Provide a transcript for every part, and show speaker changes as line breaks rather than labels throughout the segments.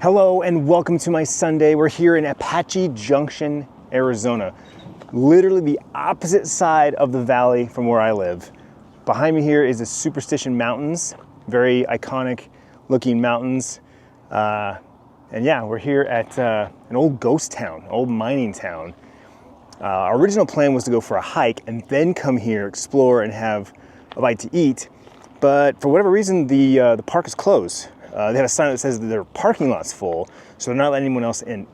Hello and welcome to my Sunday. We're here in Apache Junction, Arizona. Literally the opposite side of the valley from where I live. Behind me here is the Superstition Mountains, very iconic looking mountains. And yeah, we're here at an old ghost town, old mining town. Our original plan was to go for a hike and then come here, explore and have a bite to eat. But for whatever reason, the park is closed. They have a sign that says that their parking lot's full, so they're not letting anyone else in.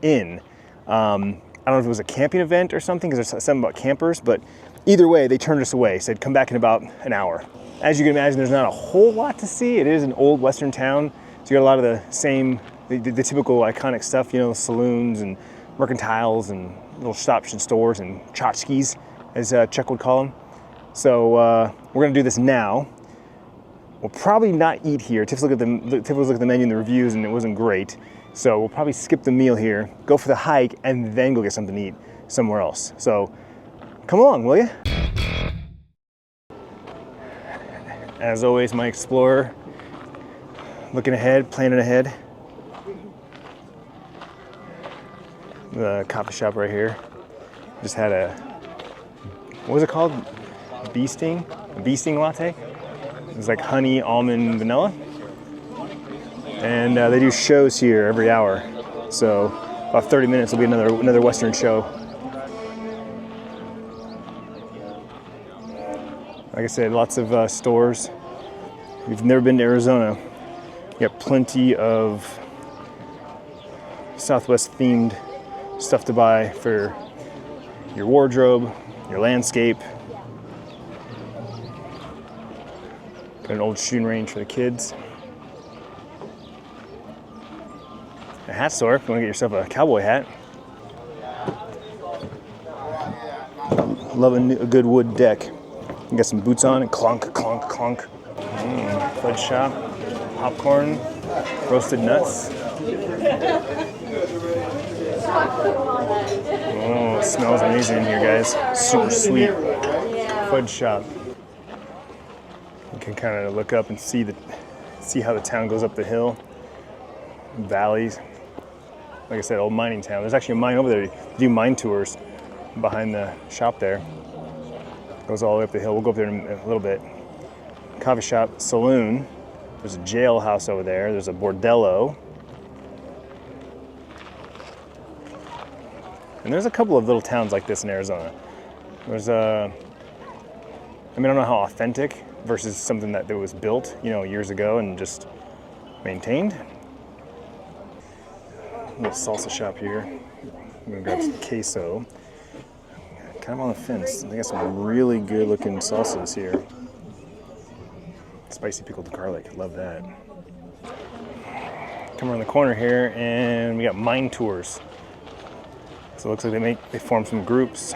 I don't know if it was a camping event or something, because there's something about campers, but either way, they turned us away, said come back in about an hour. As you can imagine, there's not a whole lot to see. It is an old western town, so you got a lot of the same, the typical iconic stuff, you know, saloons and mercantiles and little shops and stores and tchotchkes, as Chuck would call them. So we're gonna do this now. We'll probably not eat here. Tiff was looking at the menu and the reviews and it wasn't great. So we'll probably skip the meal here, go for the hike, and then go get something to eat somewhere else. So come along, will you? As always, my explorer, looking ahead, planning ahead. The coffee shop right here. Just had a, what was it called? A bee sting latte. It's like honey, almond, vanilla. And they do shows here every hour. So about 30 minutes will be another Western show. Like I said, lots of stores. If you've never been to Arizona, you got plenty of Southwest themed stuff to buy for your wardrobe, your landscape. Got an old shooting range for the kids. A hat store if you want to get yourself a cowboy hat. Love a good wood deck. You got some boots on and clunk, clunk, clunk. Fudge shop, popcorn, roasted nuts. Oh, it smells amazing in here, guys. Super sweet. Fudge shop. You can kind of look up and see how the town goes up the hill, valleys. Like I said, old mining town. There's actually a mine over there. They do mine tours behind the shop there. Goes all the way up the hill. We'll go up there in a little bit. Coffee shop, saloon. There's a jailhouse over there. There's a bordello. And there's a couple of little towns like this in Arizona. There's I don't know how authentic versus something that was built, you know, years ago and just maintained. A little salsa shop here. I'm gonna grab some queso. Kind of on the fence. They got some really good looking salsas here. Spicy pickled garlic, love that. Come around the corner here and we got mine tours. So it looks like they form some groups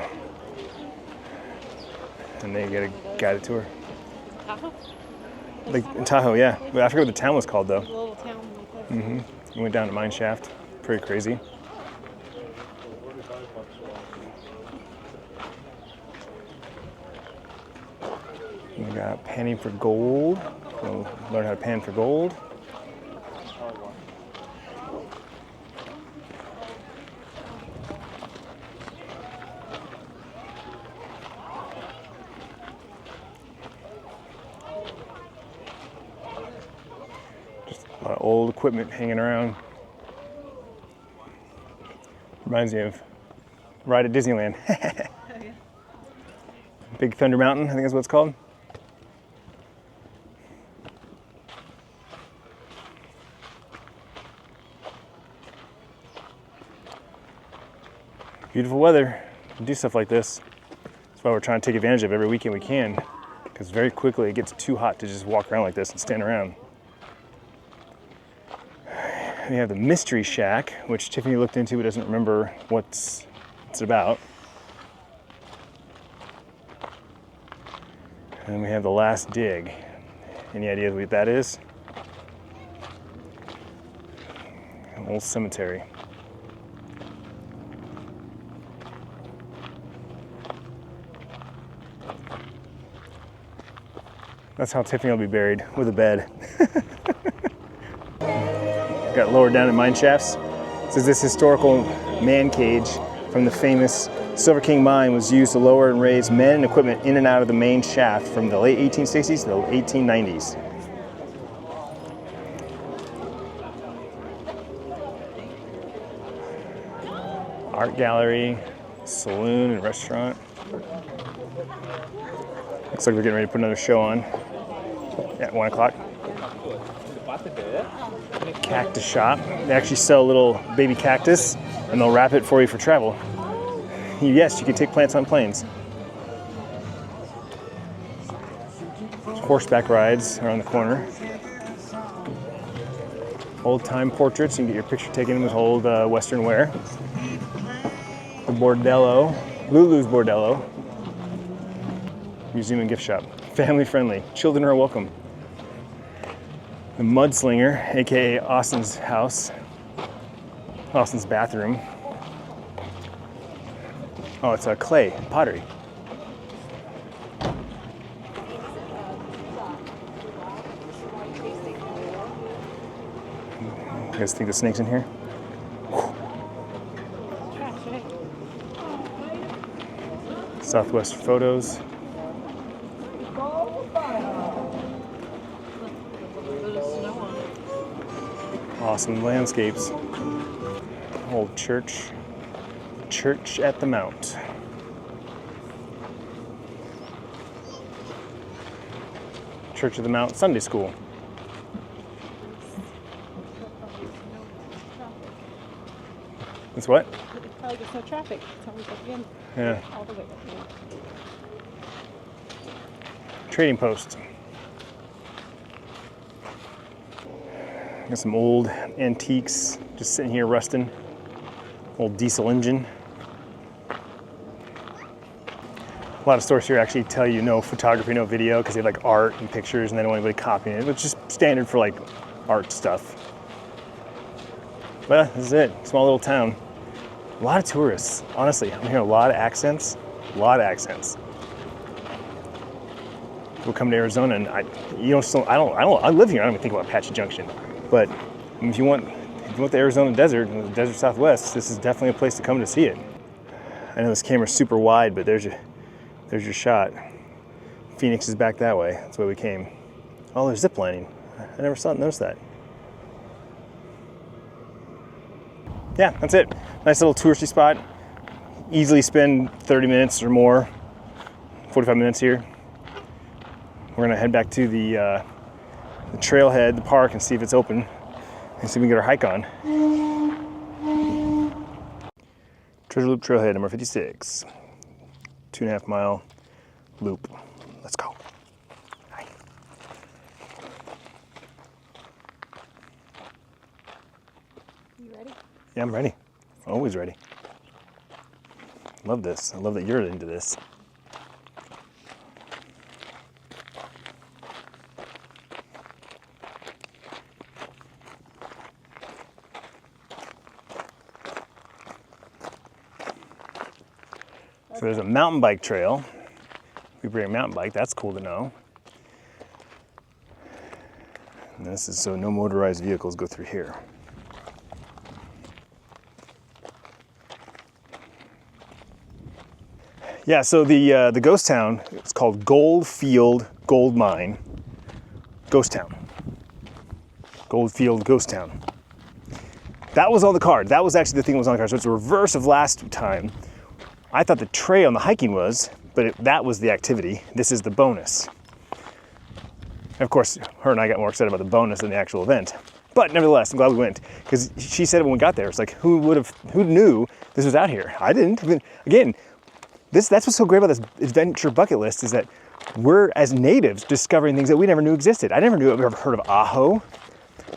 and they get a guided tour.
Tahoe?
Like in Tahoe, yeah. But I forget what the town was called though.
A little town like this.
Mm-hmm. We went down to mine shaft. Pretty crazy. We got panning for gold. We'll learn how to pan for gold. Just a lot of old equipment hanging around. Reminds me of ride at Disneyland. Big Thunder Mountain, I think that's what it's called. Beautiful weather to do stuff like this. That's why we're trying to take advantage of every weekend we can, because very quickly it gets too hot to just walk around like this and stand around. We have the Mystery Shack, which Tiffany looked into but doesn't remember what it's about. And we have the Last Dig. Any ideas what that is? An old cemetery. That's how Tiffany will be buried, with a bed. got lowered down in mine shafts. This is this historical man cage from the famous Silver King mine was used to lower and raise men and equipment in and out of the main shaft from the late 1860s to the 1890s. Art gallery, saloon and restaurant. Looks like we're getting ready to put another show on at 1 o'clock. Cactus shop. They actually sell a little baby cactus and they'll wrap it for you for travel. Yes, you can take plants on planes. Horseback rides around the corner. Old time portraits, you can get your picture taken with old Western wear. The Bordello, Lulu's Bordello. Museum and gift shop. Family friendly. Children are welcome. The Mudslinger, aka Austin's house. Austin's bathroom. Oh, it's a clay pottery. You guys think the snake's in here? Southwest photos. Awesome landscapes. Old church. Church at the Mount. Church of the Mount Sunday School. It's what?
It probably gets no traffic. It's always like again.
Yeah.
All the way up here.
Trading post. Got some old antiques just sitting here rusting. Old diesel engine. A lot of stores here actually tell you no photography, no video, because they have like art and pictures and they don't want anybody copying it. It's just standard for like art stuff. But this is it. Small little town. A lot of tourists. Honestly, I'm hearing a lot of accents. A lot of accents. People come to Arizona and I live here. I don't even think about Apache Junction. But if you want the Arizona desert, the desert Southwest, this is definitely a place to come to see it. I know this camera's super wide, but there's your shot. Phoenix is back that way. That's why we came. Oh, there's zip lining. I never noticed that. Yeah, that's it. Nice little touristy spot. Easily spend 30 minutes or more, 45 minutes here. We're gonna head back to the trailhead, the park, and see if it's open and see if we can get our hike on. Treasure Loop Trailhead number 56. 2.5 mile loop. Let's go. Hi.
You ready?
Yeah, I'm ready. Always ready. Love this. I love that you're into this. So there's a mountain bike trail. We bring a mountain bike, that's cool to know. And this is so no motorized vehicles go through here. Yeah, so the ghost town, it's called Goldfield Gold Mine Ghost Town. Goldfield Ghost Town. That was on the card. That was actually the thing that was on the card. So it's a reverse of last time. I thought the trail and the hiking was, but that was the activity. This is the bonus. And of course, her and I got more excited about the bonus than the actual event. But nevertheless, I'm glad we went, because she said when we got there, it's like, who knew this was out here? I didn't. Again, that's what's so great about this adventure bucket list, is that we're, as natives, discovering things that we never knew existed. I never knew I've ever heard of Ajo,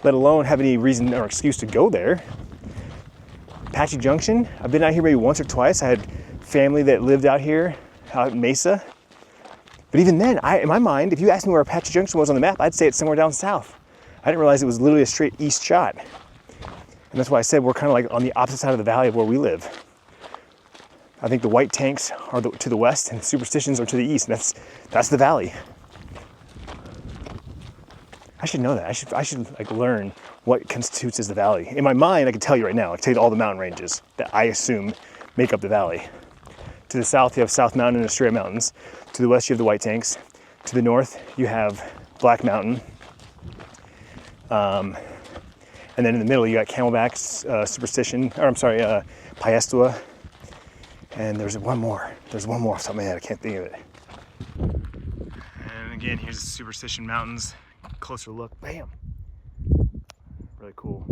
let alone have any reason or excuse to go there. Apache Junction, I've been out here maybe once or twice. I had family that lived out here, out in Mesa. But even then, in my mind, if you asked me where Apache Junction was on the map, I'd say it's somewhere down south. I didn't realize it was literally a straight east shot. And that's why I said we're kind of like on the opposite side of the valley of where we live. I think the white tanks are to the west and the superstitions are to the east. And that's the valley. I should know that. I should like learn what constitutes as the valley. In my mind, I can tell you right now. I can tell you all the mountain ranges that I assume make up the valley. To the south, you have South Mountain and Australia Mountains. To the west, you have the White Tanks. To the north, you have Black Mountain. And then in the middle, you got Camelback's Superstition, or I'm sorry, Piestewa. And there's one more. There's one more off the top of my head. I can't think of it. And again, here's the Superstition Mountains. Closer look. Bam! Really cool.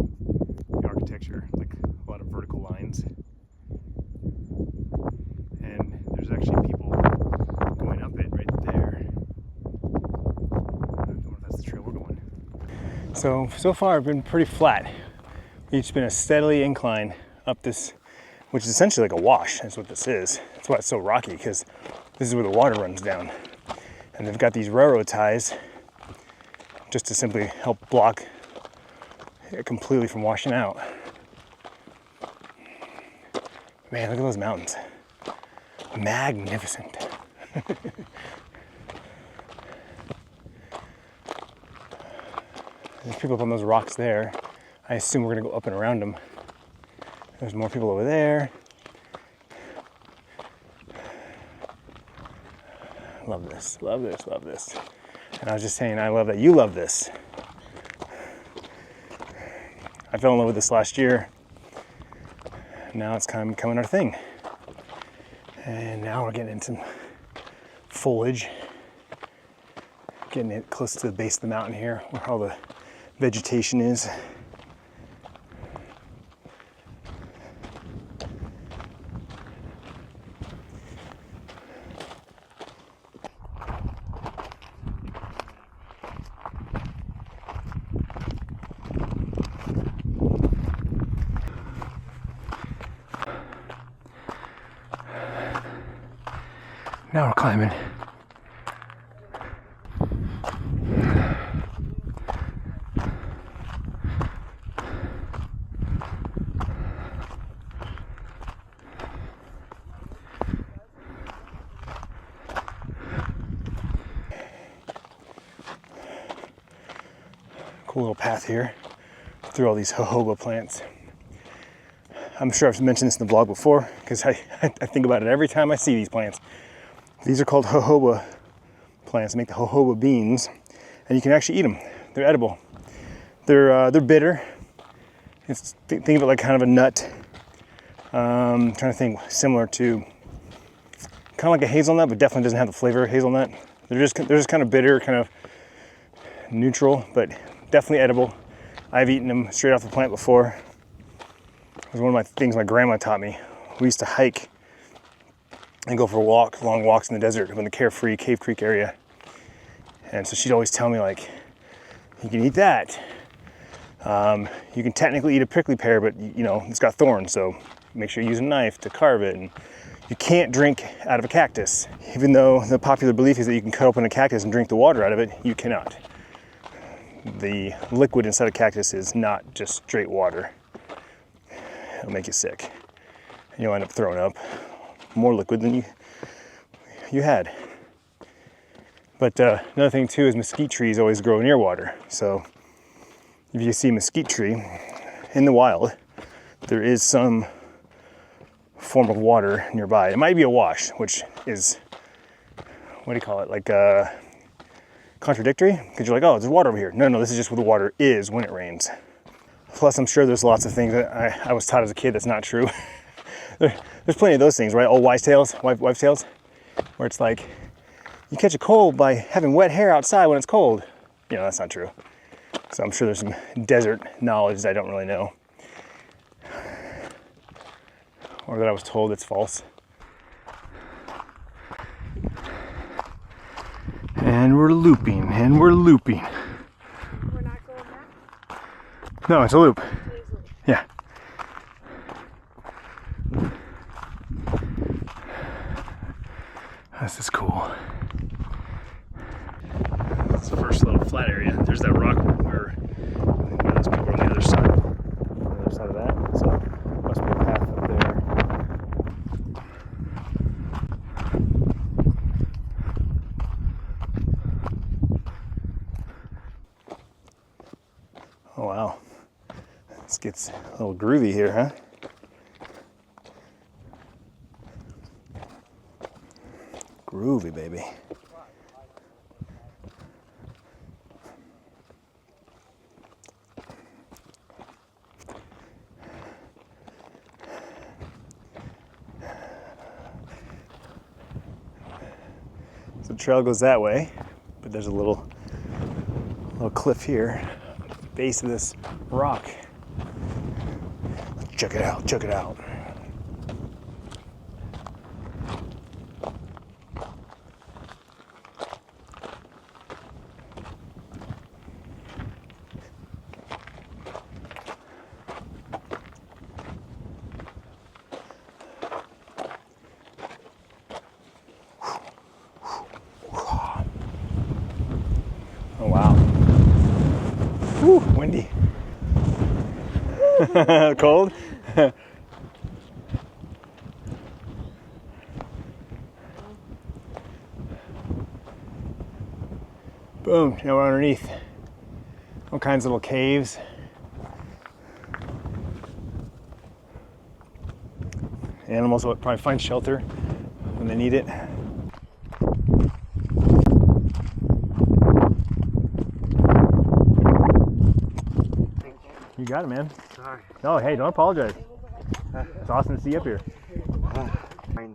The architecture, like a lot of vertical lines. And there's actually people going up it right there. I don't know if that's the trail we're going. So far, I've been pretty flat. Each been a steadily incline up this, which is essentially like a wash. That's what this is. That's why it's so rocky, because this is where the water runs down. And they've got these railroad ties just to simply help block it completely from washing out. Man, look at those mountains. Magnificent. There's people up on those rocks there. I assume we're gonna go up and around them. There's more people over there. Love this, love this, love this. And I was just saying, I love that you love this. I fell in love with this last year. Now it's kind of becoming our thing. And now we're getting into foliage. Getting it close to the base of the mountain here, where all the vegetation is. Now we're climbing. Cool little path here through all these jojoba plants. I'm sure I've mentioned this in the blog before, because I think about it every time I see these plants. These are called jojoba plants. They make the jojoba beans, and you can actually eat them. They're edible. They're bitter. Think of it like kind of a nut. I'm trying to think, similar to kind of like a hazelnut, but definitely doesn't have the flavor of hazelnut. They're just kind of bitter, kind of neutral, but definitely edible. I've eaten them straight off the plant before. It was one of my things my grandma taught me. We used to hike and go for long walks in the desert up in the Carefree Cave Creek area. And so she'd always tell me, like, you can eat that. You can technically eat a prickly pear, but you know, it's got thorns, so make sure you use a knife to carve it. And you can't drink out of a cactus. Even though the popular belief is that you can cut open a cactus and drink the water out of it, you cannot. The liquid inside a cactus is not just straight water. It'll make you sick. And you'll end up throwing up more liquid than you had. But another thing too is mesquite trees always grow near water. So if you see a mesquite tree in the wild, there is some form of water nearby. It might be a wash, which is, what do you call it? Like contradictory? Because you're like, oh, there's water over here. No, this is just where the water is when it rains. Plus, I'm sure there's lots of things that I was taught as a kid that's not true. There's plenty of those things, right? Old wives' tales, where it's like, you catch a cold by having wet hair outside when it's cold. You know, that's not true. So I'm sure there's some desert knowledge that I don't really know. Or that I was told it's false. And we're looping, and we're looping.
We're not going back?
No, it's a loop. Yeah. This is cool. It's the first little flat area. There's that rock where those people are on the other side. On the other side of that. So must be a path up there. Gets a little groovy here, huh? Groovy, baby. So the trail goes that way, but there's a little cliff here, base of this rock. Check it out, check it out. Oh wow. Woo, windy. Cold? Boom, now we're underneath. All kinds of little caves. Animals will probably find shelter when they need it. You got it, man.
Sorry.
No, hey, don't apologize. It's awesome to see you up here.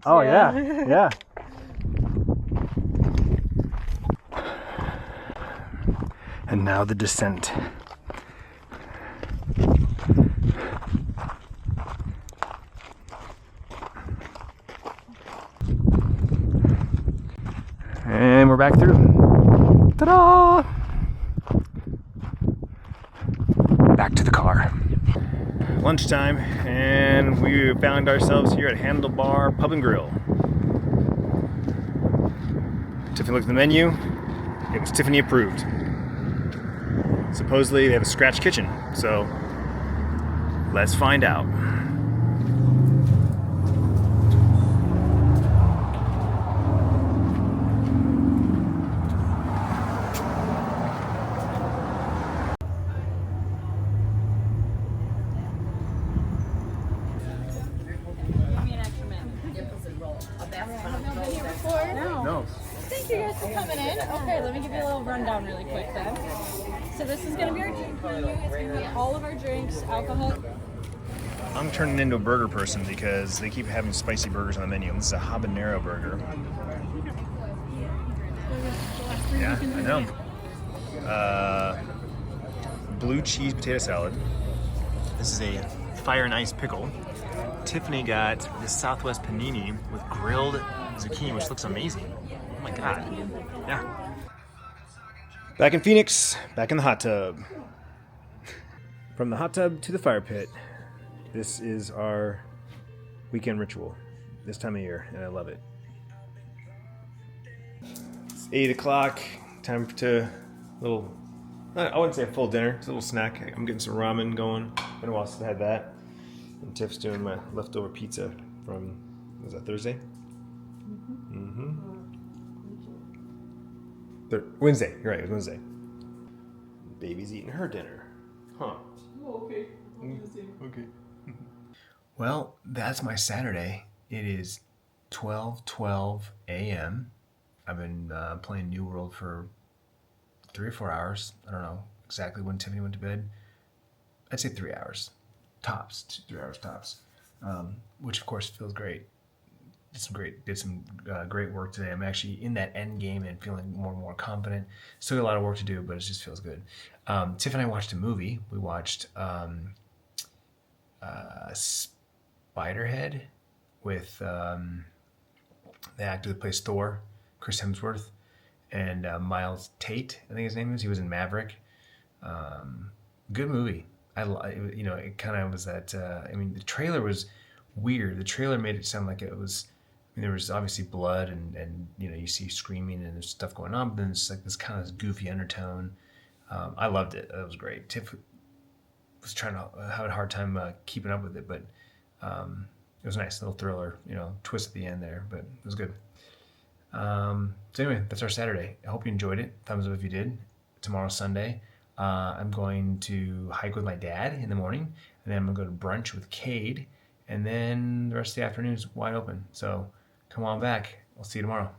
Oh, yeah, yeah. And now the descent. And we're back through. Ta-da! Back to the car. Lunchtime, and we found ourselves here at Handlebar Pub and Grill. Tiffany looked at the menu. It was Tiffany approved. Supposedly they have a scratch kitchen, so let's find out. No.
Thank you guys for coming in. Okay, let me give you a little rundown really quick then. So this is going to be our drink menu. It's going to be all of our drinks, alcohol.
I'm turning into a burger person because they keep having spicy burgers on the menu. This is a habanero burger. Yeah, I know. Blue cheese potato salad. This is a fire and ice pickle. Tiffany got this Southwest panini with grilled zucchini, which looks amazing. Oh my god. Yeah. Back in Phoenix, back in the hot tub. From the hot tub to the fire pit. This is our weekend ritual this time of year, and I love it. It's 8 o'clock, time to a little, I wouldn't say a full dinner, it's a little snack. I'm getting some ramen going. Been a while since I had that. And Tiff's doing my leftover pizza from, was that Thursday? Wednesday, you're right, it was Wednesday. Baby's eating her dinner. Huh.
Oh, okay.
Okay. Well, that's my Saturday. It is 12:12 a.m. I've been playing New World for 3 or 4 hours. I don't know exactly when Tiffany went to bed. I'd say 3 hours. Tops, 3 hours tops. Which of course feels great. Did some great work today. I'm actually in that end game and feeling more and more confident. Still got a lot of work to do, but it just feels good. Tiff and I watched a movie. We watched Spiderhead with the actor that plays Thor, Chris Hemsworth, and Miles Tate, I think his name is. He was in Maverick. Good movie. It kind of was that. The trailer was weird. The trailer made it sound like it was. There was obviously blood and you see screaming and there's stuff going on, but then it's like this kind of goofy undertone. I loved it. It was great. Tiff was trying to have a hard time keeping up with it, but it was a nice little thriller, twist at the end there, but it was good. So anyway, that's our Saturday. I hope you enjoyed it. Thumbs up if you did. Tomorrow's Sunday. I'm going to hike with my dad in the morning, and then I'm gonna go to brunch with Cade, and then the rest of the afternoon is wide open. So come on back. I'll see you tomorrow.